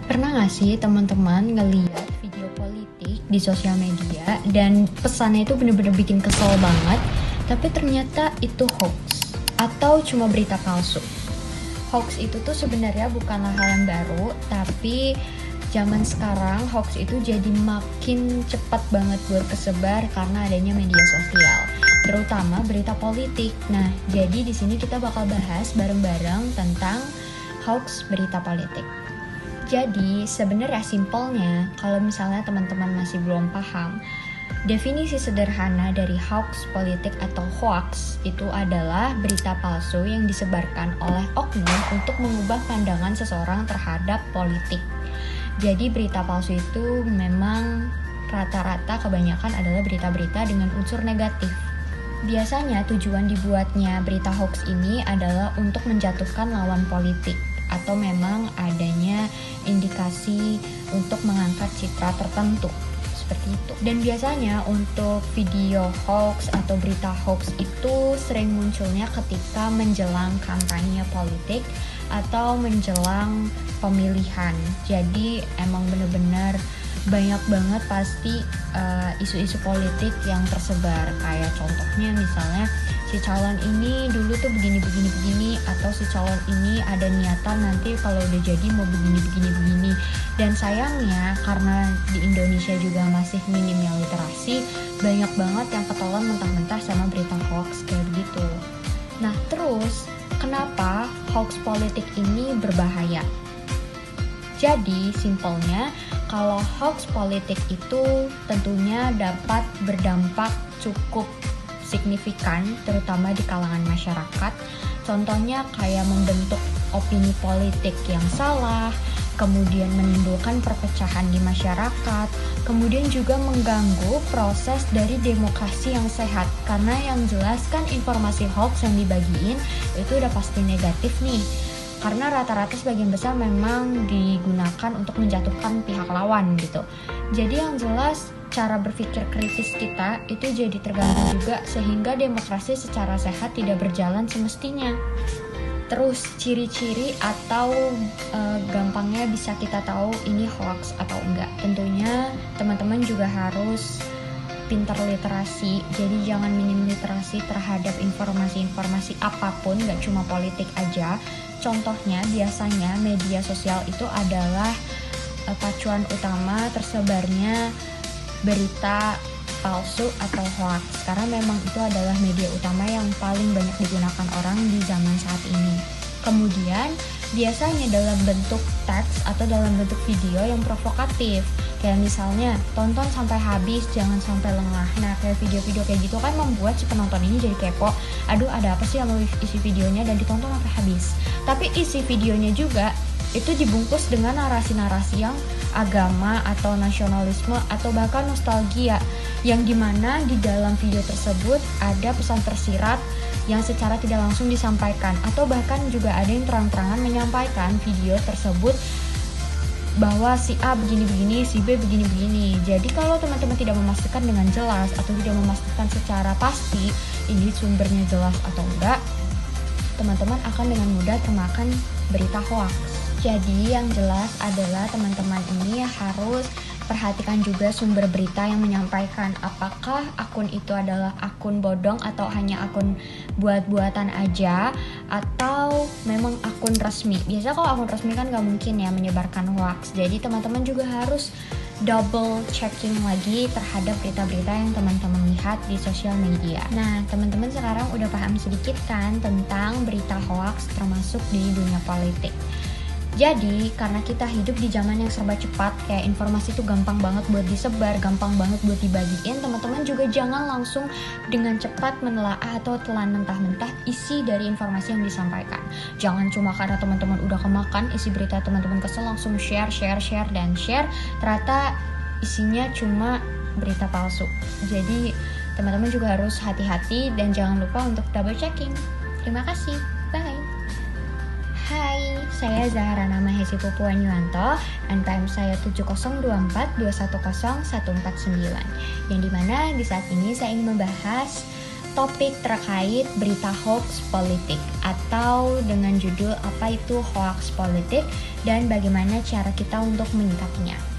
Pernah gak sih teman-teman ngeliat video politik di sosial media dan pesannya itu bener-bener bikin kesel banget, tapi ternyata itu hoax atau cuma berita palsu? Hoax itu tuh sebenarnya bukanlah hal yang baru, tapi zaman sekarang hoax itu jadi makin cepat banget buat kesebar karena adanya media sosial, terutama berita politik. Nah, jadi di sini kita bakal bahas bareng-bareng tentang hoax berita politik. Jadi sebenarnya simpelnya, kalau misalnya teman-teman masih belum paham, definisi sederhana dari hoax politik atau hoax itu adalah berita palsu yang disebarkan oleh oknum untuk mengubah pandangan seseorang terhadap politik. Jadi berita palsu itu memang rata-rata kebanyakan adalah berita-berita dengan unsur negatif. Biasanya tujuan dibuatnya berita hoax ini adalah untuk menjatuhkan lawan politik, atau memang adanya indikasi untuk mengangkat citra tertentu seperti itu. Dan biasanya untuk video hoax atau berita hoax itu sering munculnya ketika menjelang kampanye politik atau menjelang pemilihan. Jadi emang bener-bener banyak banget pasti isu-isu politik yang tersebar. Kayak contohnya misalnya si calon ini dulu tuh begini, atau si calon ini ada niatan nanti kalau udah jadi mau begini. Dan sayangnya karena di Indonesia juga masih minimnya literasi, banyak banget yang ketelan mentah-mentah sama berita hoax kayak begitu. Nah terus, kenapa hoax politik ini berbahaya? Jadi simpelnya, kalau hoax politik itu tentunya dapat berdampak cukup signifikan, terutama di kalangan masyarakat. Contohnya kayak membentuk opini politik yang salah, kemudian menimbulkan perpecahan di masyarakat, kemudian juga mengganggu proses dari demokrasi yang sehat. Karena yang jelas kan informasi hoax yang dibagiin itu udah pasti negatif nih. Karena rata-rata sebagian besar memang digunakan untuk menjatuhkan pihak lawan gitu. Jadi yang jelas cara berpikir kritis kita itu jadi terganggu juga, sehingga demokrasi secara sehat tidak berjalan semestinya. Terus ciri-ciri atau gampangnya bisa kita tahu ini hoax atau enggak. Tentunya teman-teman juga harus pintar literasi, jadi jangan minim literasi terhadap informasi-informasi apapun, gak cuma politik aja. Contohnya biasanya media sosial itu adalah pacuan utama tersebarnya berita palsu atau hoax, karena memang itu adalah media utama yang paling banyak digunakan orang di zaman saat ini. Kemudian biasanya dalam bentuk teks atau dalam bentuk video yang provokatif, kayak misalnya tonton sampai habis, jangan sampai lengah. Nah kayak video-video kayak gitu kan membuat si penonton ini jadi kepo, aduh ada apa sih sama isi videonya, dan ditonton sampai habis. Tapi isi videonya juga itu dibungkus dengan narasi-narasi yang agama atau nasionalisme atau bahkan nostalgia, yang dimana di dalam video tersebut ada pesan tersirat yang secara tidak langsung disampaikan, atau bahkan juga ada yang terang-terangan menyampaikan video tersebut bahwa si A begini-begini, si B begini-begini. Jadi kalau teman-teman tidak memastikan dengan jelas atau tidak memastikan secara pasti ini sumbernya jelas atau enggak, teman-teman akan dengan mudah termakan berita hoax. Jadi yang jelas adalah teman-teman ini harus perhatikan juga sumber berita yang menyampaikan, apakah akun itu adalah akun bodong atau hanya akun buat-buatan aja, atau memang akun resmi. Biasa kalau akun resmi kan gak mungkin ya menyebarkan hoax. Jadi teman-teman juga harus double checking lagi terhadap berita-berita yang teman-teman lihat di sosial media. Nah, teman-teman sekarang udah paham sedikit kan tentang berita hoax termasuk di dunia politik. Jadi, karena kita hidup di zaman yang serba cepat, kayak informasi itu gampang banget buat disebar, gampang banget buat dibagiin, teman-teman juga jangan langsung dengan cepat menelaah atau telan mentah-mentah isi dari informasi yang disampaikan. Jangan cuma karena teman-teman udah kemakan isi berita teman-teman kesel langsung share, ternyata isinya cuma berita palsu. Jadi, teman-teman juga harus hati-hati dan jangan lupa untuk double checking. Terima kasih. Bye. Hai, saya Zahra Nama Hesi Pupuan Yuwanto, NPM saya 7024210149, yang dimana di saat ini saya ingin membahas topik terkait berita hoax politik atau dengan judul apa itu hoax politik dan bagaimana cara kita untuk menyikapinya.